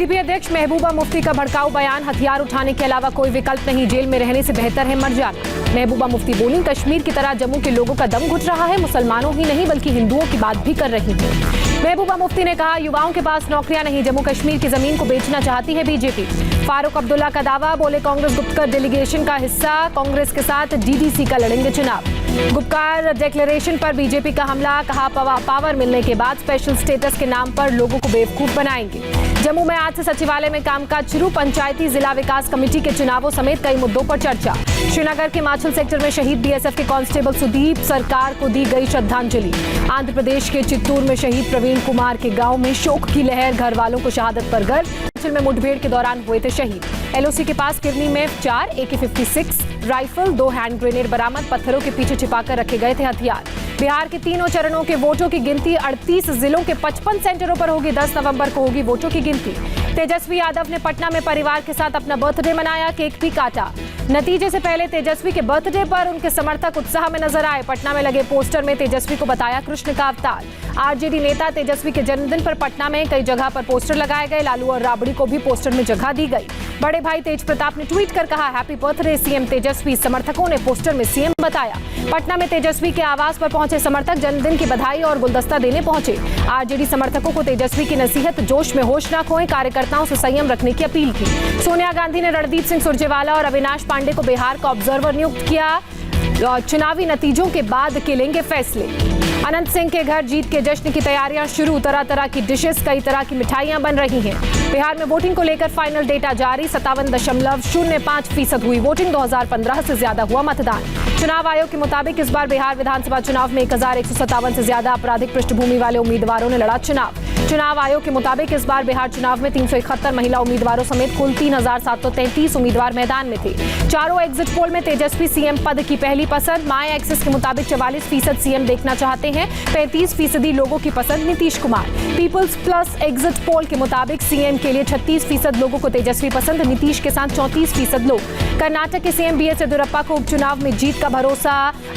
PDP अध्यक्ष महबूबा मुफ्ती का भड़काऊ बयान, हथियार उठाने के अलावा कोई विकल्प नहीं, जेल में रहने से बेहतर है मर जाना। महबूबा मुफ्ती बोली, कश्मीर की तरह जम्मू के लोगों का दम घुट रहा है, मुसलमानों ही नहीं बल्कि हिंदुओं की बात भी कर रही है। महबूबा मुफ्ती ने कहा, युवाओं के पास नौकरियां नहीं, जम्मू कश्मीर की जमीन को बेचना चाहती है बीजेपी। फारूक अब्दुल्ला का दावा, बोले कांग्रेस गुप्तकर डेलीगेशन का हिस्सा, कांग्रेस के साथ डीडीसी का लड़ेंगे चुनाव। गुप्तकार डिक्लेरेशन पर बीजेपी का हमला, कहा पावर मिलने के बाद स्पेशल स्टेटस के नाम पर लोगों को बेवकूफ बनाएंगे। जम्मू में आज से सचिवालय में कामकाज शुरू, पंचायती जिला विकास कमेटी के चुनावों समेत कई मुद्दों पर चर्चा। श्रीनगर के माछिल सेक्टर में शहीद बीएसएफ के कांस्टेबल सुदीप सरकार को दी गई श्रद्धांजलि। आंध्र प्रदेश के चित्तूर में शहीद प्रवीण कुमार के गांव में शोक की लहर, घर वालों को शहादत पर गर्व। में मुठभेड़ के दौरान हुए थे शहीद। एलओसी के पास किरनी में 4 AK-56 राइफल, 2 हैंड ग्रेनेड बरामद, पत्थरों के पीछे छिपाकर रखे गए थे हथियार। बिहार के 3 चरणों के वोटों की गिनती, 38 जिलों के 55 सेंटरों पर होगी। 10 नवंबर को होगी वोटों की गिनती। तेजस्वी यादव ने पटना में परिवार के साथ अपना बर्थडे मनाया, केक भी काटा। नतीजे से पहले तेजस्वी के बर्थडे पर उनके समर्थक उत्साह में नजर आए। पटना में लगे पोस्टर में तेजस्वी को बताया कृष्ण का अवतार। आरजेडी नेता तेजस्वी के जन्मदिन पर पटना में कई जगह पर पोस्टर लगाए गए। लालू और राबड़ी को भी पोस्टर में जगह दी गई। बड़े भाई तेज प्रताप ने ट्वीट कर कहा, हैप्पी बर्थडे सीएम तेजस्वी। समर्थकों ने पोस्टर में सीएम बताया। पटना में तेजस्वी के आवास पर पहुंचे समर्थक, जन्मदिन की बधाई और गुलदस्ता देने पहुंचे। आरजेडी समर्थकों को तेजस्वी की नसीहत, जोश में होश न खोएं, कार्यकर्ताओं से संयम रखने की अपील की। सोनिया गांधी ने रणदीप सिंह सुरजेवाला और अविनाश पांडे को बिहार का ऑब्जर्वर नियुक्त किया। चुनावी नतीजों के बाद के लेंगे फैसले। अनंत सिंह के घर जीत के जश्न की तैयारियां शुरू, तरह तरह की डिशेस, कई तरह की मिठाइयां बन रही हैं। बिहार में वोटिंग को लेकर फाइनल डेटा जारी, 57.05% हुई वोटिंग। 2015 से ज्यादा हुआ मतदान। चुनाव आयोग के मुताबिक इस बार बिहार विधानसभा चुनाव में 1157 से ज्यादा आपराधिक पृष्ठभूमि वाले उम्मीदवारों ने लड़ा चुनाव। चुनाव आयोग के मुताबिक इस बार बिहार चुनाव में 371 महिला उम्मीदवारों समेत कुल 3733 उम्मीदवार मैदान में थे। चारों एग्जिट पोल में तेजस्वी सीएम पद की पहली पसंद। माई एक्सिस के मुताबिक 44% सीएम देखना चाहते हैं, 35% लोगों की पसंद Nitish Kumar. People's Pulse exit poll के मुताबिक सीएम के लिए 36% लोगों को तेजस्वी पसंद, नीतीश के साथ 34% लोग। कर्नाटक के सीएम बीएस येदियुरप्पा को उपचुनाव में जीत का भरोसा,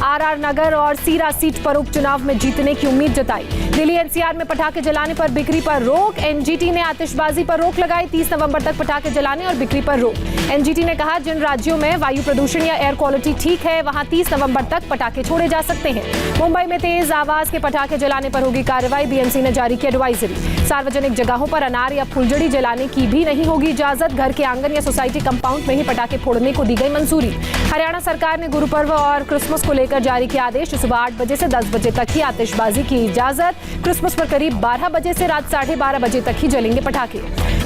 आरआर नगर और सीरा सीट पर उपचुनाव में जीतने की उम्मीद जताई। दिल्ली एनसीआर में पटाखे जलाने पर बिक्री पर रोक, एनजीटी ने आतिशबाजी पर रोक लगाई। 30 नवंबर तक पटाखे जलाने और बिक्री पर रोक। एनजीटी ने कहा, जिन राज्यों में वायु प्रदूषण या एयर क्वालिटी ठीक है वहां 30 नवंबर तक पटाखे छोड़े जा सकते हैं। मुंबई में तेज आवाज के पटाखे जलाने पर होगी कार्रवाई, बीएमसी ने जारी की एडवाइजरी। सार्वजनिक जगहों पर अनार या फुलझड़ी जलाने की भी नहीं होगी इजाजत। घर के आंगन या सोसाइटी कंपाउंड में ही पटाखे फोड़ने को दी गई मंजूरी। हरियाणा सरकार ने गुरु पर्व और क्रिसमस को लेकर जारी किया आदेश, सुबह 8 बजे से 10 बजे तक ही आतिशबाजी की इजाजत। क्रिसमस पर करीब 12 बजे से रात 12:30 बजे तक ही जलेंगे पटाखे।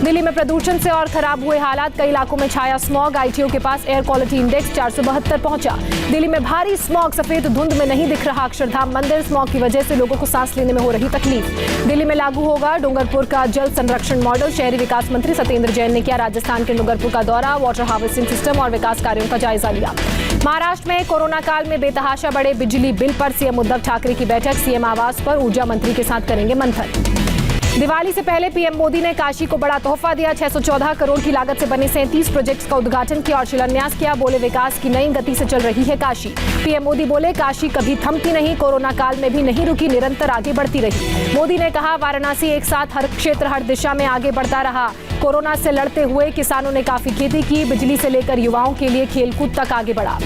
दिल्ली में प्रदूषण से और खराब हुए हालात, कई इलाकों में छाया स्मॉग। आईटीओ के पास एयर क्वालिटी इंडेक्स 472 पहुंचा। दिल्ली में भारी स्मॉग, सफेद धुंध में नहीं दिख रहा अक्षरधाम मंदिर। स्मॉग की वजह से लोगों को सांस लेने में हो रही तकलीफ। दिल्ली में लागू होगा डूंगरपुर का जल संरक्षण मॉडल। शहरी विकास मंत्री सत्येंद्र जैन ने किया राजस्थान के डूंगरपुर का दौरा, वाटर हार्वेस्टिंग सिस्टम और विकास कार्यों का जायजा लिया। महाराष्ट्र में कोरोना काल में बेतहाशा बढ़े बिजली बिल पर सीएम उद्धव ठाकरे की बैठक, सीएम आवास पर ऊर्जा मंत्री के साथ करेंगे मंथन। दिवाली से पहले पीएम मोदी ने काशी को बड़ा तोहफा दिया, 614 करोड़ की लागत से बने 37 प्रोजेक्ट्स का उद्घाटन किया और शिलान्यास किया। बोले, विकास की नई गति से चल रही है काशी। पीएम मोदी बोले, काशी कभी थमती नहीं, कोरोना काल में भी नहीं रुकी, निरंतर आगे बढ़ती रही। मोदी ने कहा, वाराणसी एक साथ हर क्षेत्र हर दिशा में आगे बढ़ता रहा। कोरोना से लड़ते हुए किसानों ने काफी खेती की, बिजली से लेकर युवाओं के लिए खेलकूद तक आगे बढ़ा।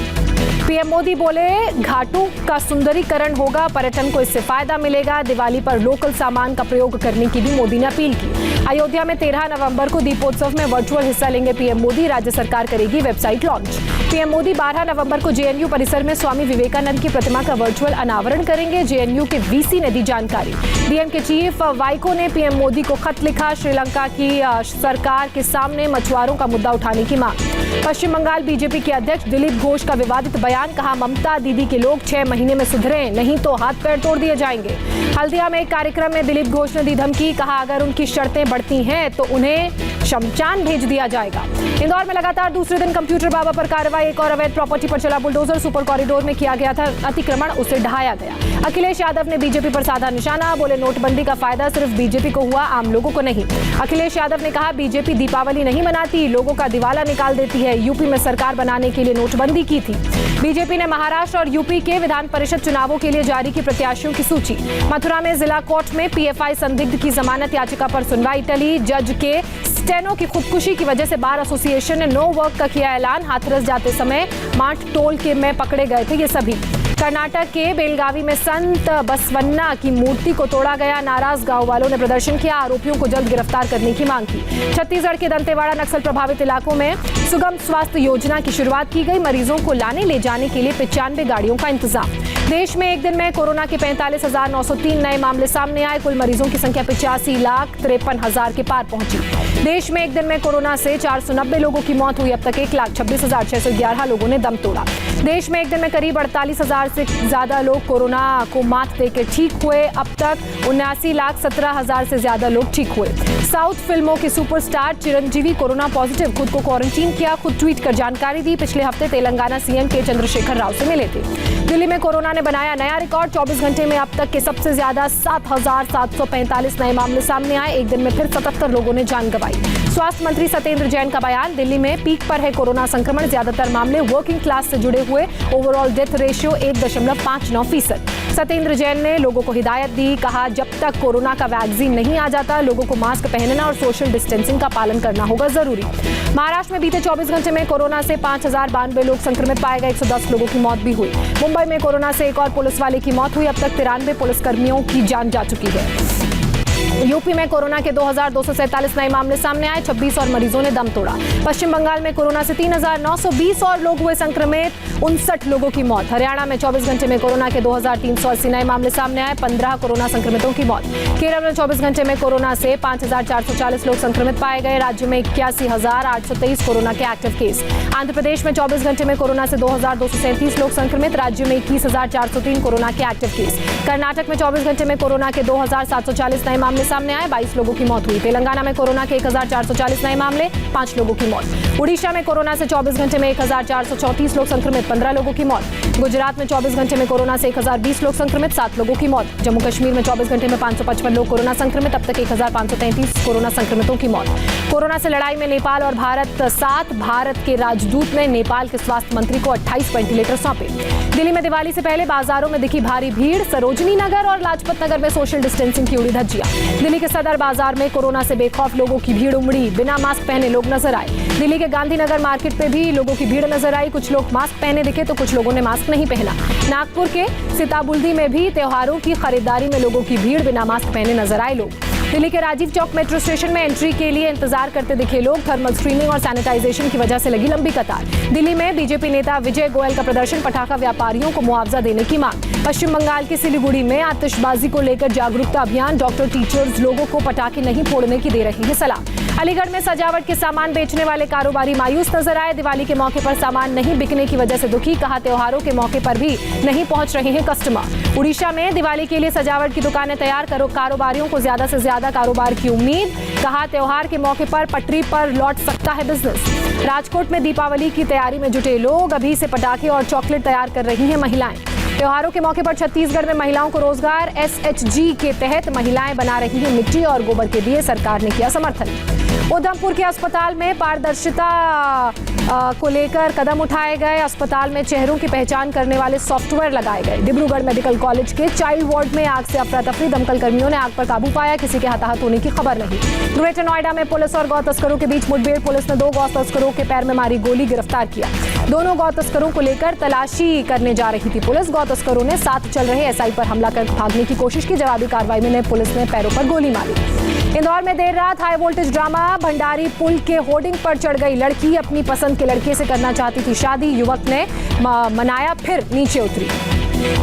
पीएम मोदी बोले, घाटों का सुंदरीकरण होगा, पर्यटन को इससे फायदा मिलेगा। दिवाली पर लोकल सामान का प्रयोग करने की भी मोदी ने अपील की। अयोध्या में 13 नवंबर को दीपोत्सव में वर्चुअल हिस्सा लेंगे पीएम मोदी, राज्य सरकार करेगी वेबसाइट लॉन्च। पीएम मोदी 12 नवंबर को जेएनयू परिसर में स्वामी विवेकानंद की प्रतिमा का वर्चुअल अनावरण करेंगे, जेएनयू के वीसी ने दी जानकारी। डीएम के चीफ वाइको ने पीएम मोदी को खत लिखा, श्रीलंका की सरकार के सामने मछुआरों का मुद्दा उठाने की मांग। पश्चिम बंगाल बीजेपी के अध्यक्ष दिलीप घोष का विवादित बयान, कहा, ममता दीदी के लोग 6 महीने में सुधरे, नहीं तो हाथ पैर तोड़ दिए जाएंगे। हल्दिया में एक कार्यक्रम में दिलीप घोष ने दी धमकी, कहा, अगर उनकी शर्तें बढ़ती हैं तो उन्हें शमशान भेज दिया जाएगा। इंदौर में लगातार दूसरे दिन कंप्यूटर बाबा पर कार्रवाई, एक और अवैध प्रॉपर्टी पर चला बुलडोजर। सुपर कॉरिडोर में किया गया था अतिक्रमण, उसे ढहाया गया। अखिलेश यादव ने बीजेपी पर साधा निशाना, बोले नोटबंदी का फायदा सिर्फ बीजेपी को हुआ, आम लोगों को नहीं। अखिलेश यादव ने कहा बीजेपी दीपावली नहीं मनाती, लोगों का दिवाला निकाल देती है। यूपी में सरकार बनाने के लिए नोटबंदी की थी। बीजेपी ने महाराष्ट्र और यूपी के विधान परिषद चुनावों के लिए जारी की प्रत्याशियों की सूची। मथुरा में जिला कोर्ट में पीएफआई संदिग्ध की जमानत याचिका पर सुनवाई टली। जज के स्टेनो की खुदकुशी की वजह से बार एसोसिएशन ने नो वर्क का किया ऐलान। हाथरस जाते समय माठ टोल के में पकड़े गए थे ये सभी। कर्नाटक के बेलगावी में संत बसवन्ना की मूर्ति को तोड़ा गया। नाराज गांव वालों ने प्रदर्शन किया, आरोपियों को जल्द गिरफ्तार करने की मांग की। छत्तीसगढ़ के दंतेवाड़ा नक्सल प्रभावित इलाकों में सुगम स्वास्थ्य योजना की शुरुआत की गई। मरीजों को लाने ले जाने के लिए 95 गाड़ियों का इंतजाम। देश में एक दिन में कोरोना के 45,903 नए मामले सामने आए। कुल मरीजों की संख्या 85,53,000 के पार पहुंची। देश में एक दिन में कोरोना से 490 लोगों की मौत हुई। अब तक 1,26,611 लोगों ने दम तोड़ा। देश में एक दिन में करीब 48,000 से ज्यादा लोग कोरोना को मात देकर ठीक हुए। अब तक 79,17,000 से ज्यादा लोग ठीक हुए। साउथ फिल्मों के सुपरस्टार चिरंजीवी कोरोना पॉजिटिव, खुद को क्वारंटीन किया, खुद ट्वीट कर जानकारी दी। पिछले हफ्ते तेलंगाना सीएम के चंद्रशेखर राव से मिले थे। दिल्ली में कोरोना ने बनाया नया रिकॉर्ड। 24 घंटे में अब तक के सबसे ज्यादा 7,745 नए मामले सामने आए। एक दिन में फिर 77 लोगों ने जान गंवाई। स्वास्थ्य मंत्री सत्येंद्र जैन का बयान, दिल्ली में पीक पर है कोरोना संक्रमण, ज्यादातर मामले वर्किंग क्लास से जुड़े हुए। Overall death ratio 1.59%। Satyendra Jain ने लोगों को हिदायत दी, कहा जब तक कोरोना का वैक्सीन नहीं आ जाता लोगों को मास्क पहनना और सोशल डिस्टेंसिंग का पालन करना होगा जरूरी। महाराष्ट्र में बीते 24 घंटे में कोरोना से 5,092 लोग संक्रमित पाए गए। 110 लोगों की मौत भी हुई। मुंबई में कोरोना से एक और पुलिस वाले की मौत हुई। अब तक 93 पुलिसकर्मियों की जान जा चुकी है। यूपी में कोरोना के 2,247 नए मामले सामने आए। 26 और मरीजों ने दम तोड़ा। पश्चिम बंगाल में कोरोना से 3,920 और लोग हुए संक्रमित, 59 लोगों की मौत। हरियाणा में 24 घंटे में कोरोना के 2,380 नए मामले सामने आए। 15 कोरोना संक्रमितों की मौत। केरल में 24 घंटे में कोरोना से 5,440 लोग संक्रमित पाए गए। राज्य में 81,823 कोरोना के एक्टिव केस। आंध्र प्रदेश में 24 घंटे में कोरोना से 2,237 लोग संक्रमित। राज्य में 21,403 कोरोना के एक्टिव केस। कर्नाटक में 24 घंटे में कोरोना के 2,740 नए मामले सामने आए। 22 लोगों की मौत हुई। तेलंगाना में कोरोना के 1,440 नए मामले, 5 लोगों की मौत। उड़ीसा में कोरोना से 24 घंटे में 1,434 लोग संक्रमित, 15 लोगों की मौत। गुजरात में 24 घंटे में कोरोना से 1,020 लोग संक्रमित, 7 लोगों की मौत। जम्मू कश्मीर में 24 घंटे में 555 लोग कोरोना संक्रमित, अब तक 1,533 कोरोना संक्रमितों की मौत। कोरोना से लड़ाई में नेपाल और भारत साथ। भारत के राजदूत ने नेपाल के स्वास्थ्य मंत्री को 28 वेंटिलेटर सौंपे। दिल्ली में दिवाली से पहले बाजारों में दिखी भारी भीड़। सरोजनी नगर और लाजपत नगर में सोशल डिस्टेंसिंग की उड़ी धज्जियां। दिल्ली के सदर बाजार में कोरोना से बेखौफ लोगों की भीड़ उमड़ी। बिना मास्क पहने लोग नजर आए। दिल्ली के गांधीनगर मार्केट पे भी लोगों की भीड़ नजर आई। कुछ लोग मास्क पहने दिखे तो कुछ लोगों ने मास्क नहीं पहना। नागपुर के सीताबुल्दी में भी त्योहारों की खरीदारी में लोगों की भीड़, बिना मास्क पहने नजर आए लोग। दिल्ली के राजीव चौक मेट्रो स्टेशन में एंट्री के लिए इंतजार करते दिखे लोग। थर्मल स्क्रीनिंग और सैनिटाइजेशन की वजह से लगी लंबी कतार। दिल्ली में बीजेपी नेता विजय गोयल का प्रदर्शन, पटाखा व्यापारियों को मुआवजा देने की मांग। पश्चिम बंगाल के सिलीगुड़ी में आतिशबाजी को लेकर जागरूकता अभियान। डॉक्टर टीचर्स लोगों को पटाखे नहीं फोड़ने की दे रही है सलाह। अलीगढ़ में सजावट के सामान बेचने वाले कारोबारी मायूस नजर आए। दिवाली के मौके पर सामान नहीं बिकने की वजह से दुखी, कहा त्योहारों के मौके पर भी नहीं पहुंच रहे हैं कस्टमर। उड़ीसा में दिवाली के लिए सजावट की दुकानें तैयार करो, कारोबारियों को ज्यादा से ज्यादा कारोबार की उम्मीद, कहा त्योहार के मौके पर पटरी पर लौट सकता है बिजनेस। राजकोट में दीपावली की तैयारी में जुटे लोग, अभी से पटाखे और चॉकलेट तैयार कर रही हैं महिलाएं। त्योहारों के मौके पर छत्तीसगढ़ में महिलाओं को रोजगार। एसएचजी के तहत महिलाएं बना रही हैं मिट्टी और गोबर के दिए, सरकार ने किया समर्थन। उधमपुर के अस्पताल में पारदर्शिता को लेकर कदम उठाए गए। अस्पताल में चेहरों की पहचान करने वाले सॉफ्टवेयर लगाए गए। डिब्रूगढ़ मेडिकल कॉलेज के चाइल्ड वार्ड में आग से अफरा तफरी, दमकल कर्मियों ने आग पर काबू पाया, किसी के हताहत होने की खबर नहीं। ग्रेटर नोएडा में पुलिस और गौ तस्करों के बीच मुठभेड़, पुलिस ने 2 गौ तस्करों के पैर में मारी गोली, गिरफ्तार किया। दोनों गौ तस्करों को लेकर तलाशी करने जा रही थी पुलिस। गौ तस्करों ने साथ चल रहे एसआई पर हमला कर भागने की कोशिश की। जवाबी कार्रवाई में पुलिस ने पैरों पर गोली मारी। इंदौर में देर रात हाई वोल्टेज ड्रामा। भंडारी पुल के होर्डिंग पर चढ़ गई लड़की, अपनी पसंद के लड़के से करना चाहती थी शादी, युवक ने मनाया फिर नीचे उतरी।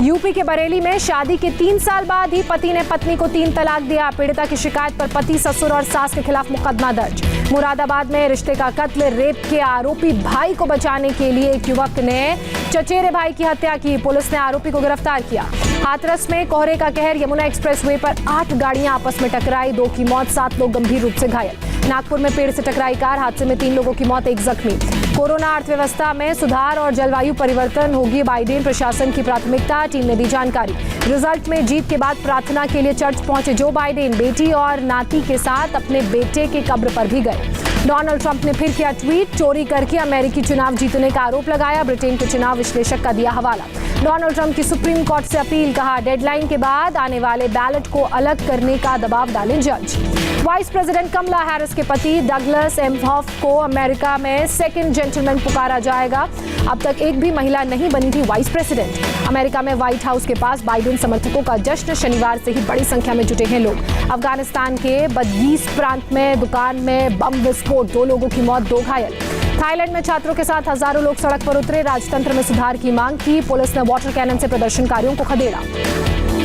यूपी के बरेली में शादी के 3 साल बाद ही पति ने पत्नी को 3 तलाक दिया। पीड़िता की शिकायत पर पति, ससुर और सास के खिलाफ मुकदमा दर्ज। मुरादाबाद में रिश्ते का कत्ल, रेप के आरोपी भाई को बचाने के लिए एक युवक ने चचेरे भाई की हत्या की, पुलिस ने आरोपी को गिरफ्तार किया। हाथरस में कोहरे का कहर, यमुना एक्सप्रेसवे पर 8 गाड़ियां आपस में टकराई, 2 की मौत, 7 लोग गंभीर रूप से घायल। नागपुर में पेड़ से टकराई कार, हादसे में 3 लोगों की मौत, 1 जख्मी। कोरोना अर्थव्यवस्था में सुधार और जलवायु परिवर्तन होगी बाइडेन प्रशासन की प्राथमिकता, टीम ने दी जानकारी। रिजल्ट में जीत के बाद प्रार्थना के लिए चर्च पहुंचे जो बाइडेन बेटी और नाती के साथ अपने बेटे के कब्र पर भी गए। डोनाल्ड ट्रंप ने फिर किया ट्वीट, चोरी करके अमेरिकी चुनाव जीतने का आरोप लगाया। ब्रिटेन के चुनाव विश्लेषक का दिया हवाला। डोनाल्ड ट्रंप की सुप्रीम कोर्ट से अपील, कहा डेडलाइन के बाद आने वाले बैलेट को अलग करने का दबाव डालें जज। वाइस प्रेसिडेंट कमला हैरिस के पति डगलस एम्होफ को अमेरिका में सेकंड जेंटलमैन पुकारा जाएगा। अब तक एक भी महिला नहीं बनी थी वाइस प्रेसिडेंट। अमेरिका में व्हाइट हाउस के पास बाइडेन समर्थकों का जश्न, शनिवार से ही बड़ी संख्या में जुटे हैं लोग। अफगानिस्तान के बदगीस प्रांत में दुकान में बम विस्फोट, 2 लोगों की मौत, 2 घायल। थाईलैंड में छात्रों के साथ हजारों लोग सड़क पर उतरे, राजतंत्र में सुधार की मांग की। पुलिस ने वाटर कैनन से प्रदर्शनकारियों को खदेड़ा।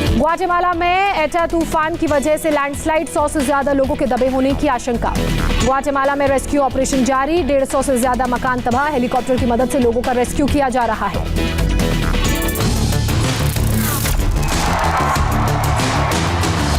ग्वाटेमाला में एटा तूफान की वजह से लैंडस्लाइड, 100 से ज्यादा लोगों के दबे होने की आशंका। ग्वाटेमाला में रेस्क्यू ऑपरेशन जारी, 150 से ज्यादा मकान तबाह, हेलीकॉप्टर की मदद से लोगों का रेस्क्यू किया जा रहा है।